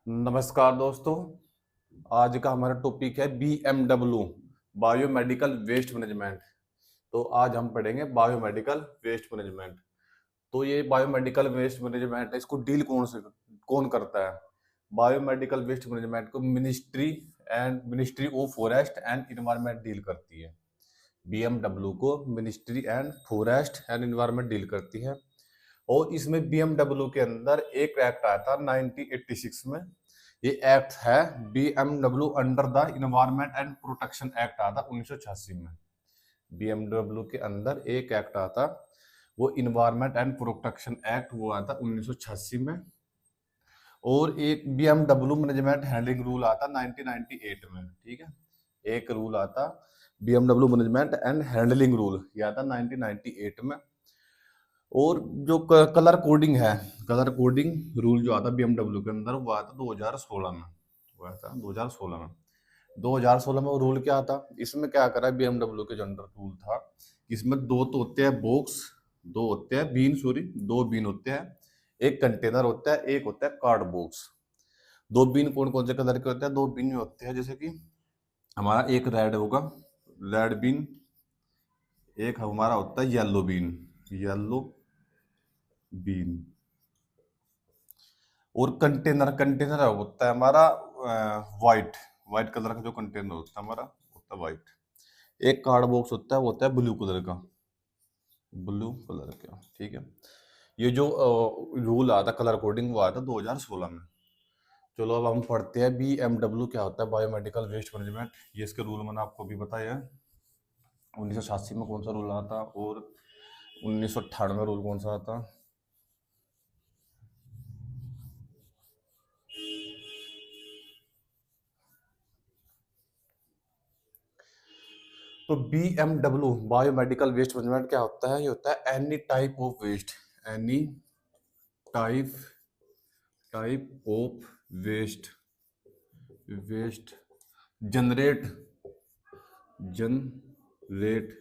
नमस्कार दोस्तों। आज का हमारा टॉपिक है बीएमडब्ल्यू बायोमेडिकल वेस्ट मैनेजमेंट। तो आज हम पढ़ेंगे बायोमेडिकल वेस्ट मैनेजमेंट। तो ये बायोमेडिकल वेस्ट मैनेजमेंट है, इसको डील कौन करता है? बायोमेडिकल वेस्ट मैनेजमेंट को ministry of forest and environment deal करती है। बीएमडब्ल्यू को ministry and forest and environment deal करती है। और इसमें बीएमडब्ल्यू के अंदर एक एक्ट आया था 1986 में। ये एक्ट है BMW under the environment and protection act आया था 1986 में। बीएमडब्ल्यू के अंदर एक एक्ट आया था, वो इन्वायरमेंट एंड प्रोटेक्शन एक्ट, वो आया था 1986 में। और एक बीएमडब्ल्यू मैनेजमेंट हैंडलिंग रूल आता 1998 में। ठीक है, एक रूल आता BMW management and handling rule, ये आता 1998 में। और जो कलर कोडिंग है, कलर कोडिंग रूल जो आता बीएमडब्ल्यू के अंदर, वो आता 2016 में। वो आता 2016 में। 2016 में वो रूल क्या आता, इसमें क्या करा बीएमडब्ल्यू के जो अंडर रूल था, इसमें दो तो होते हैं बॉक्स, दो होते हैं बीन, सॉरी दो बीन होते हैं, एक कंटेनर होता है, एक होता है कार्ड बॉक्स। दो बीन कौन कौन से कलर के होते हैं? दो बीन में होते हैं, जैसे कि हमारा एक रेड होगा, रेड बीन, एक हमारा होता है येलो बीन, येलो बीन। और कंटेनर कंटेनर होता है हमारा वाइट, वाइट कलर का जो कंटेनर होता है हमारा, होता है वाइट। एक कार्ड बॉक्स होता है, वो होता है ब्लू कलर का, ब्लू कलर का। ठीक है, ये जो रूल आया था कलर कोडिंग, वो आया था 2016 में। चलो अब हम पढ़ते हैं बीएमडब्ल्यू क्या होता है, बायोमेडिकल वेस्ट मैनेजमेंट। ये इसके रूल मैंने आपको भी बताया है। 1986 में कौन सा रूल आया था और 1998 में रूल कौन सा आता? तो बीएमडब्ल्यू बायोमेडिकल वेस्ट मैनेजमेंट क्या होता है? ये होता है any type of waste, any type type of waste, waste generate generate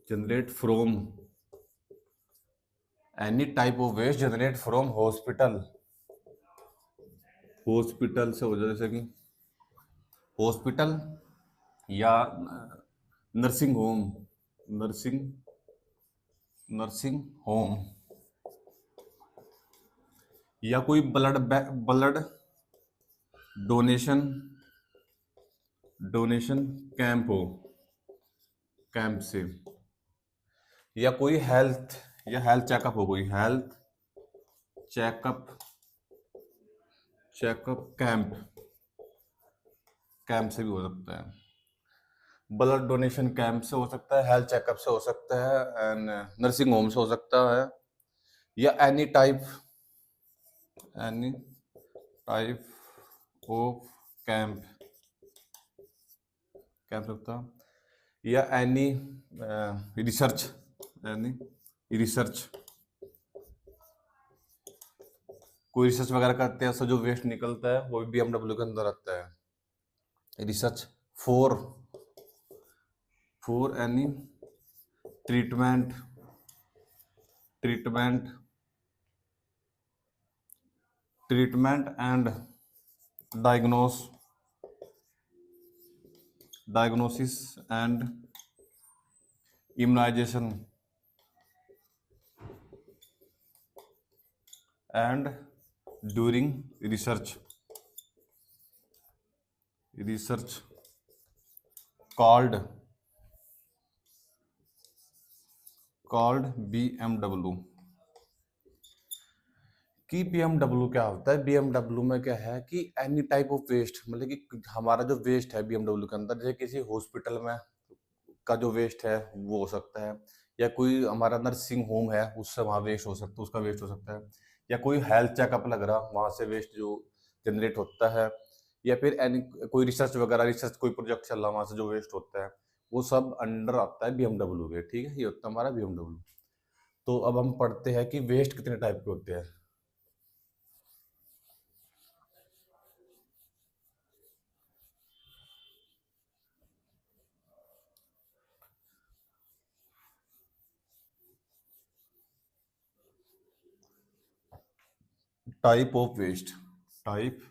generate from, any type of waste generate from hospital, hospital से हो जाए, जैसे कि हॉस्पिटल या nursing home, nursing nursing home, या कोई ब्लड डोनेशन डोनेशन कैंप हो, camp से, या कोई हेल्थ या हेल्थ चेकअप हो, कोई health checkup checkup camp, camp से भी हो सकता है। ब्लड डोनेशन कैंप से हो सकता है, हेल्थ चेकअप से हो सकता है, एंड नर्सिंग होम से हो सकता है, या any type of camp, camp सकता, या एनी रिसर्च, एनी रिसर्च, कोई रिसर्च वगैरह करते हैं, उससे जो वेस्ट निकलता है वो भी बीएमडब्ल्यू के अंदर आता है। Research for for any treatment treatment treatment and diagnose diagnosis and immunisation and during research, research called called BMW. कि बीएमडब्ल्यू क्या होता है? बीएमडब्ल्यू में क्या है कि एनी टाइप ऑफ वेस्ट, मतलब कि हमारा जो वेस्ट है बीएमडब्ल्यू के अंदर, जैसे किसी हॉस्पिटल में का जो वेस्ट है वो हो सकता है, या कोई हमारा नर्सिंग होम है उससे वहाँ वेस्ट हो सकता है, उसका वेस्ट हो सकता है, या कोई हेल्थ चेकअप लग रहा वहाँ से वेस्ट जो जनरेट होता है, या फिर एनी कोई रिसर्च वगैरह, रिसर्च कोई प्रोजेक्ट चल रहा वहाँ से जो वेस्ट होता है, वो सब अंडर आता है बीएमडब्ल्यू के। ठीक है, ये होता है हमारा बीएमडब्ल्यू। तो अब हम पढ़ते हैं कि वेस्ट कितने टाइप के होते हैं। Type of waste, type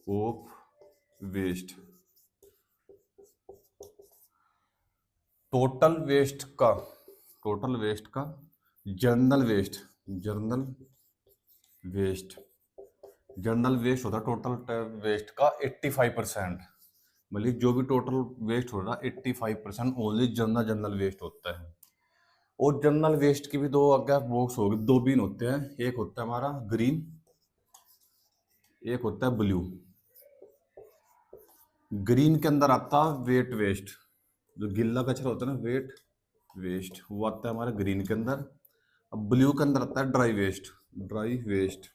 of waste. Total waste का जर्नल वेस्ट होता है टोटल वेस्ट का 85%। मतलब जो भी टोटल वेस्ट हो रहा है 85% ओनली जनरल वेस्ट होता है। और जनरल वेस्ट की भी दो आगे बॉक्स हो गए, दो बीन होते हैं, एक होता है हमारा ग्रीन, एक होता है ब्लू। ग्रीन के अंदर आता है वेट वेस्ट, जो गिल्ला कचरा होता है ना, वेट वेस्ट, वो आता है हमारा ग्रीन के अंदर। अब ब्लू के अंदर आता है ड्राई वेस्ट,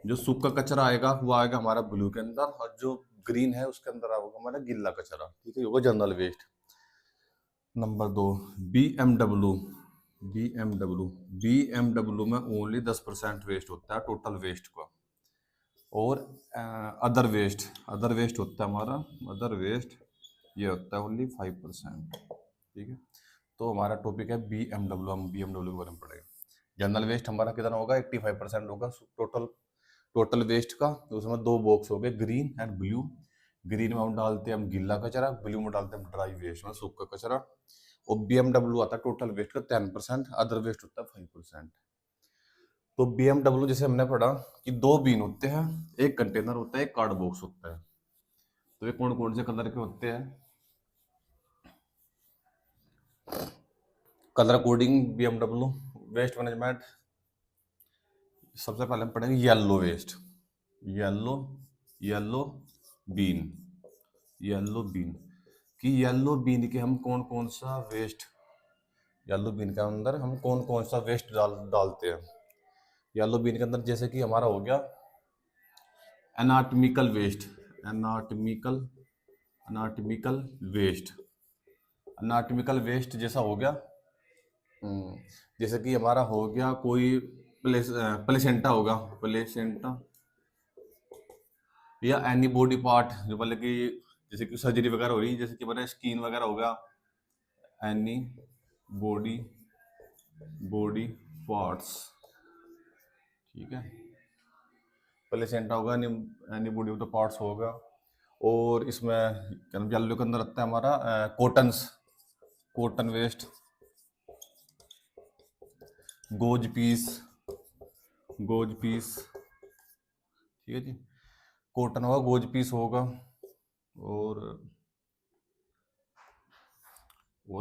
जो सूखा कचरा आएगा वो आएगा हमारा ब्लू के अंदर, और जो ग्रीन है उसके अंदर आएगा हमारा गिल्ला कचरा। ठीक है, ये होगा general waste. Number 2, B M W में ओनली 10% वेस्ट होता है टोटल वेस्ट का। और अदर वेस्ट होता है हमारा, ये होता है ओनली 5%। ठीक है, तो हमारा टॉपिक है बीएमडब्ल्यू, हम बीएमडब्ल्यू के बारे में पढ़ेंगे। जनरल वेस्ट हमारा कितना होगा, 85% होगा टोटल वेस्ट का। तो उसमें दो बॉक्स हो गए, ग्रीन एंड ब्लू। ग्रीन में हम डालते हैं हम गिल्ला कचरा, ब्लू में डालते हैं हम ड्राई वेस्ट, में सूखा कचरा। और बीएमडब्ल्यू आता है टोटल वेस्ट का 10%, अदर वेस्ट होता है 5%। तो बीएमडब्ल्यू जैसे हमने पढ़ा कि दो बीन होते हैं, एक कंटेनर होता है, एक कार्ड बॉक्स होता है। तो ये कौन कौन से कलर के होते हैं? Colour coding BMW waste management, सबसे पहले हम पढ़ेंगे येलो वेस्ट, येलो बीन कि येलो बीन के हम कौन कौन सा वेस्ट, येलो बीन के अंदर हम कौन कौन सा वेस्ट डालते हैं। येलो बीन के अंदर जैसे कि हमारा हो गया एनाटॉमिकल वेस्ट जैसा हो गया। जैसे कि हमारा हो गया कोई प्लेसेंटा होगा, या एनी बॉडी पार्ट, जो मतलब कि जैसे कि सर्जरी वगैरह हो रही, जैसे कि हमारा स्किन वगैरह होगा, एनी बॉडी पार्ट्स। ठीक है, प्लेसेंटा होगा, any body of the parts होगा। और इसमें येलो के अंदर आता है हमारा कॉटन वेस्ट, गोज पीस। ठीक है जी, कॉटन होगा, गोज पीस होगा। और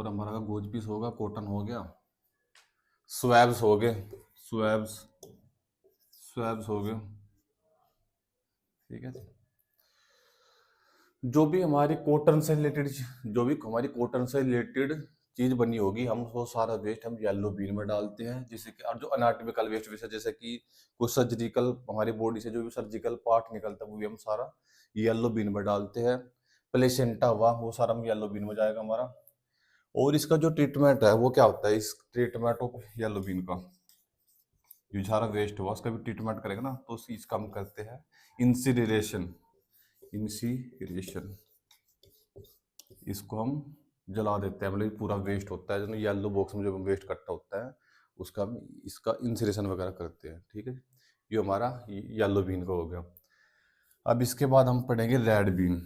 हमारा गोज पीस होगा, कॉटन हो गया, स्वैब्स हो गए। ठीक है, जो भी हमारी कॉटन से रिलेटेड चीज बनी होगी, हम वो सारा वेस्ट हम येलो बीन में डालते हैं। जैसे कि और जो अनाटॉमिकल वेस्ट जैसे कि कुछ सर्जिकल, हमारी बॉडी से जो भी सर्जिकल पार्ट निकलता है वो भी हम सारा येलो बीन में डालते हैं। प्लेसेंटा हुआ, वो सारा हम येलो बीन में जाएगा हमारा। और इसका जो ट्रीटमेंट है वो क्या होता है, इस ट्रीटमेंट ऑफ येलो बीन का, जो सारा वेस्ट हुआ उसका भी ट्रीटमेंट करेगा ना, तो इसका हम करते हैं इंसिनरेशन। इसको हम जला देते हैं, मतलब पूरा वेस्ट होता है जो येलो बॉक्स में जो वेस्ट इकट्ठा होता है उसका हम इसका इंसिनरेशन वगैरह करते हैं। ठीक है, ये हमारा येलो बीन का हो गया। अब इसके बाद हम पढ़ेंगे रेड बीन।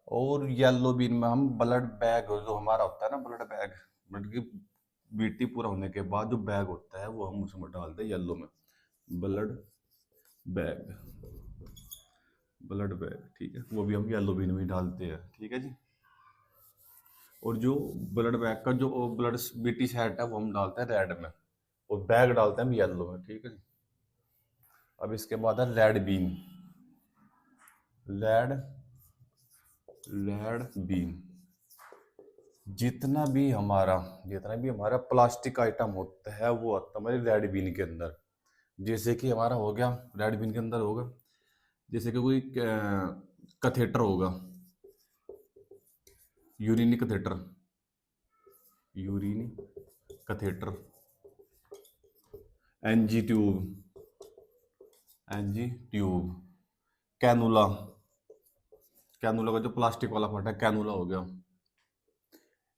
और येलो बीन में हम ब्लड बैग, जो हमारा होता है ना ब्लड बैग, ब्लड की बीटी पूरा होने के बाद जो बैग होता है वो हम उसमें डालते हैं येलो में, ब्लड बैग। ठीक है, वो भी हम येलो बीन में डालते हैं। ठीक है जी, और जो ब्लड बैग का जो ब्लड बीटी सेट है वो हम डालते हैं रेड में, और बैग डालते हैं हम येलो में। ठीक है जी, अब इसके बाद है रेड बीन। जितना भी हमारा प्लास्टिक आइटम होता है वो आता है हमारे रेड बीन के अंदर। जैसे कि हमारा हो गया रेड बीन के अंदर होगा, जैसे कि कोई कैथेटर होगा, urinary catheter, NG tube, cannula का जो प्लास्टिक वाला पार्ट है, कैनुला हो गया।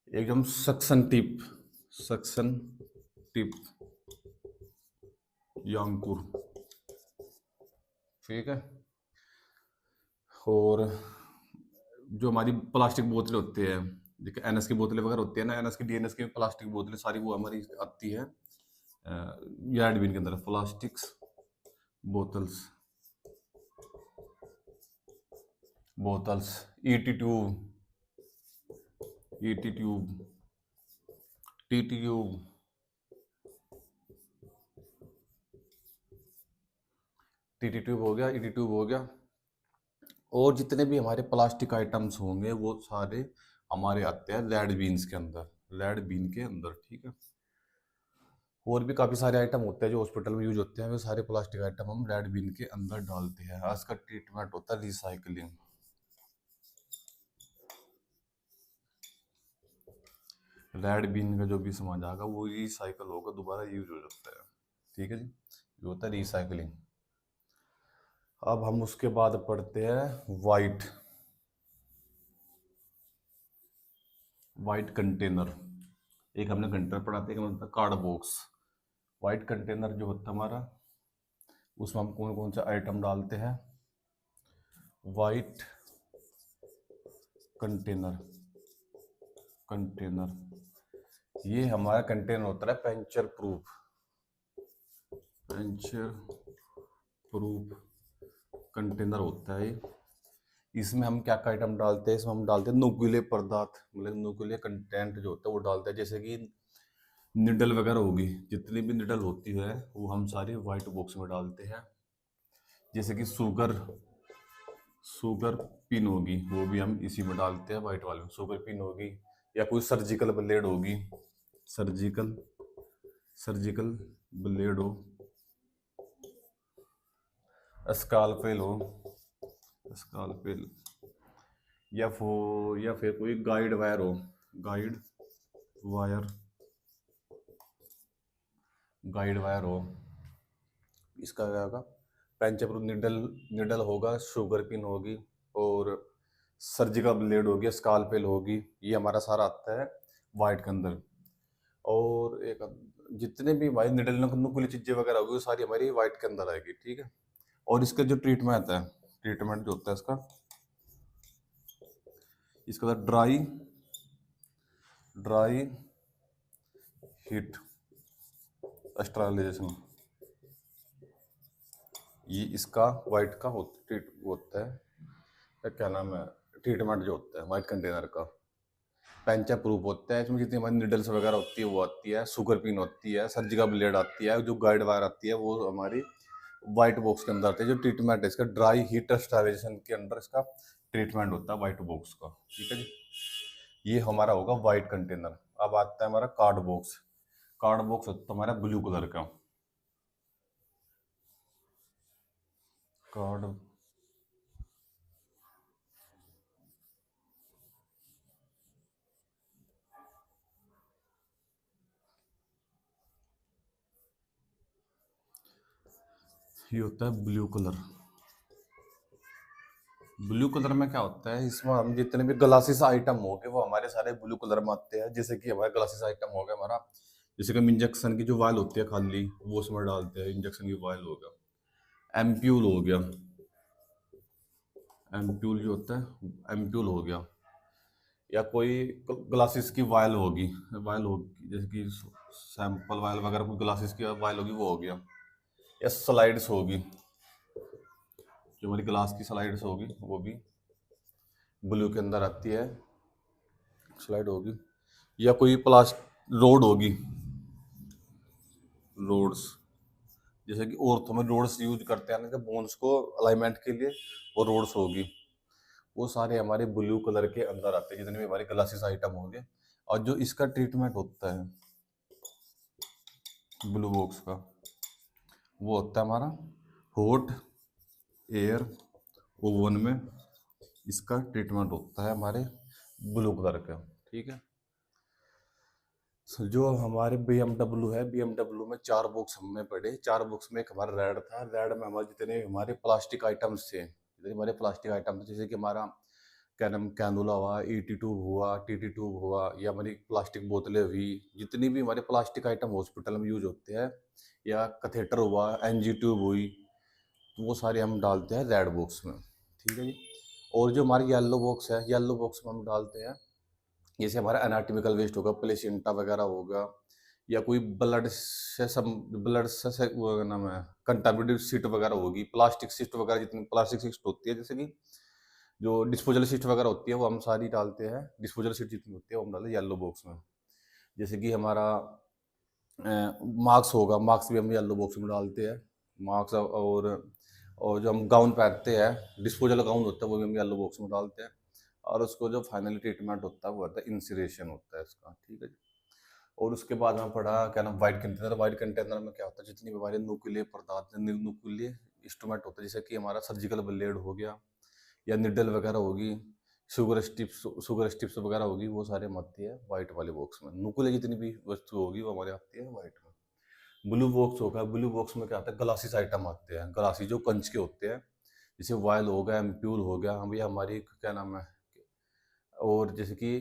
एकदम सक्शन टिप, यांकुर। ठीक है। और जो हमारी प्लास्टिक बोतलें होती है, देखिए एनएस की बोतलें वगैरह होती है ना, एनएस की डीएनएस की प्लास्टिक बोतलें सारी वो हमारी आती है यार्ड बिन के अंदर। Plastics bottles, bottles, ET tube, ET tube, TT tube, TT tube हो गया, ईटी ट्यूब हो गया। और जितने भी हमारे प्लास्टिक आइटम्स होंगे वो सारे हमारे आते हैं लेड बीन्स के अंदर, लेड बीन के अंदर, ठीक है। और भी काफ़ी सारे आइटम होते हैं जो हॉस्पिटल में यूज होते हैं, वे सारे प्लास्टिक आइटम हम लेड बीन के अंदर डालते हैं। आज का ट्रीटमेंट होता है रिसाइकलिंग। लेड बीन का जो भी सामान आएगा वो रिसाइकल होगा, दोबारा यूज हो सकता है, ठीक है जी। ये होता है रिसाइकलिंग। अब हम उसके बाद पढ़ते हैं वाइट, वाइट कंटेनर। एक हमने कंटेनर पढ़ा था, एक हमने कार्ड बॉक्स। वाइट कंटेनर जो होता है हमारा, उसमें हम कौन कौन से आइटम डालते हैं। वाइट कंटेनर, कंटेनर ये हमारा कंटेनर होता है puncture proof, puncture proof container होता है। इसमें हम क्या क्या आइटम डालते हैं, इसमें हम डालते हैं नुकीले पदार्थ, मतलब नुकीले कंटेंट जो होता है वो डालते हैं, जैसे कि निडल वगैरह होगी, जितनी भी निडल होती है वो हम सारी वाइट बॉक्स में डालते हैं। जैसे कि शुगर, शुगर पिन होगी वो भी हम इसी में डालते हैं, वाइट वाले में। शुगर पिन होगी, या कोई सर्जिकल ब्लेड होगी, सर्जिकल, सर्जिकल ब्लेड हो, स्कालपेल हो, स्कालपेल, या फिर कोई गाइड वायर हो, गाइड वायर, गाइड वायर हो। इसका क्या होगा, पेंचेप्रो निडल, निडल होगा, शुगर पिन होगी, और सर्जिकल ब्लेड होगी, स्कालपेल होगी। ये हमारा सारा आता है वाइट के अंदर। और एक जितने भी हमारी निडल नुकीली चीजें वगैरह होगी वो सारी हमारी वाइट के अंदर आएगी, ठीक है। और इसका जो ट्रीटमेंट आता है, ट्रीटमेंट जो होता है इसका, इसका ड्राई, ड्राई हीट स्टरलाइजेशन, ये इसका वाइट का होता है, क्या नाम है, ट्रीटमेंट जो होता है वाइट कंटेनर का। पेंचा प्रूफ होता है, इसमें जितनी हमारी निडल्स वगैरह होती है वो आती है, शुगर पिन होती है, सर्जिकल ब्लेड आती है, जो गाइड वायर आती है वो हमारी वाइट बॉक्स के अंदर आती है। जो ट्रीटमेंट है इसका ड्राई हीट स्टरलाइजेशन के अंदर इसका ट्रीटमेंट होता है वाइट बॉक्स का, ठीक है जी। ये हमारा होगा वाइट कंटेनर। अब आता है हमारा कार्ड बॉक्स। कार्ड बॉक्स होता है हमारा ब्लू कलर का, कार्ड, ये होता है ब्लू कलर। ब्लू कलर में क्या होता है, इसमें हम जितने भी ग्लासेस आइटम हो गए वो हमारे सारे ब्लू कलर में आते हैं। जैसे कि हमारे ग्लासेस आइटम हो गया हमारा, जैसे कि हम इंजेक्शन की जो वायल होती है खाली वो उसमें डालते हैं, इंजेक्शन की वायल हो गया। एम्प्यूल हो गया, एम्प्यूल जो होता है एम्प्यूल हो गया। या कोई ग्लासेस की वायल होगी, वायल होगी जैसे कि सैंपल वायल वगैरह, कोई ग्लासेस की वायल होगी वो हो गया। या स्लाइड्स होगी, जो हमारी ग्लास की स्लाइड्स होगी वो भी ब्लू के अंदर आती है, स्लाइड होगी। या कोई प्लास्ट रोड होगी, रोड्स, जैसे कि औरतों में रोड्स यूज करते हैं ना बोन्स को अलाइनमेंट के लिए, वो रोड्स होगी। वो सारे हमारे ब्लू कलर के अंदर आते हैं जितने भी हमारे ग्लासेस आइटम होंगे। और जो इसका ट्रीटमेंट होता है ब्लू बॉक्स का, वो होता है हमारा हॉट एयर ओवन में। इसका ट्रीटमेंट होता है हमारे ब्लू कलर का, ठीक है। जो हमारे BMW है, BMW में 4 बॉक्स हमने पढ़े। 4 बॉक्स में एक हमारा रेड था, रेड में हमारे जितने हमारे प्लास्टिक आइटम्स थे, जितने हमारे प्लास्टिक आइटम थे, जैसे कि हमारा क्या नाम, कैनुला हुआ, ईटी ट्यूब हुआ, टीटी ट्यूब हुआ, या हमारी प्लास्टिक बोतलें हुई, जितनी भी हमारे प्लास्टिक आइटम हॉस्पिटल में यूज होते हैं, या कैथेटर हुआ, एनजी ट्यूब हुई, तो वो सारे हम डालते हैं रेड बॉक्स में, ठीक है जी। और जो हमारी येलो बॉक्स है, येलो बॉक्स में हम डालते हैं जैसे हमारा एनाटॉमिकल वेस्ट होगा, प्लेसेंटा वगैरह होगा, या कोई ब्लड से वो क्या नाम है कंटामिनेटेड सीट वगैरह होगी, प्लास्टिक सीट वगैरह, जितनी प्लास्टिक सीट होती है, जैसे कि जो डिस्पोजल सीट वगैरह होती है वो हम सारी डालते हैं। डिस्पोजल सीट जितनी होती है वो हम डालते हैं येलो बॉक्स में। जैसे कि हमारा मार्क्स होगा, मार्क्स भी हम येलो बॉक्स में डालते हैं। मार्क्स और जो हम गाउन पहनते हैं, डिस्पोजल गाउन होता है, वो भी हम येलो बॉक्स में डालते हैं। और उसको जो फाइनली ट्रीटमेंट होता है वो होता है इंसिरेशन होता है इसका, ठीक है जी। और उसके बाद में पढ़ा क्या नाम वाइट कंटेनर। वाइट कंटेनर में क्या होता है, जितनी भी हमारे नुकीले पदार्थ, नुकीले इंस्ट्रूमेंट होता है, जैसे कि हमारा सर्जिकल ब्लेड हो गया या निडल वगैरह होगी, शुगर स्टिप्स वगैरह होगी, वो सारे हम आती है वाइट वाले बॉक्स में। नुकीले जितनी भी वस्तु होगी वो हमारे आती है वाइट में। ब्लू बॉक्स होगा, ब्लू बॉक्स में क्या आता है, ग्लासेस आइटम आते हैं, ग्लासेस जो कंच के होते हैं, जैसे वायल हो गया, एम्प्यूल हो गया, हम ये हमारी क्या नाम है, और जैसे कि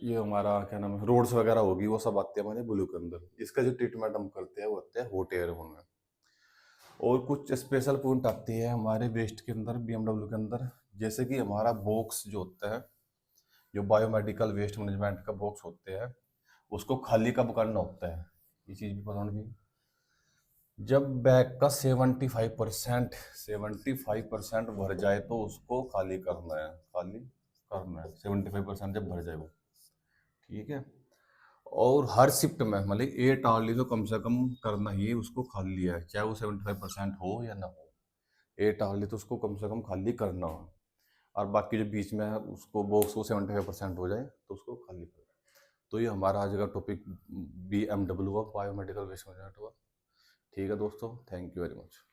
ये हमारा क्या नाम है रोड्स वगैरह होगी, वो सब आते हैं हमारे ब्लू के अंदर। इसका जो ट्रीटमेंट हम करते हैं वो होता है हॉट एयर में। और कुछ स्पेशल पॉइंट आते हैं हमारे वेस्ट के अंदर, बीएमडब्ल्यू के अंदर, जैसे कि हमारा बॉक्स जो होता है, जो बायोमेडिकल वेस्ट मैनेजमेंट का बॉक्स होते हैं, उसको खाली कब करना होता है, ये चीज़ भी पता होनी चाहिए। जब बैग का 75% भर जाए तो उसको खाली करना है, खाली करना है 75% जब भर जाए वो, ठीक है। और हर शिफ्ट में मतलब 8 आवर्ली तो कम से कम करना ही है उसको खाली है, चाहे वो 75% हो या ना हो। 8 आवर्ली तो उसको कम से कम खाली करना हो। और बाकी जो बीच में है उसको बॉक्स को 75% हो जाए तो उसको खाली कर। तो ये हमारा आज का टॉपिक BMW हुआ, बायोमेडिकल वेस्ट मैनेजमेंट हुआ। ठीक है दोस्तों, थैंक यू वेरी मच।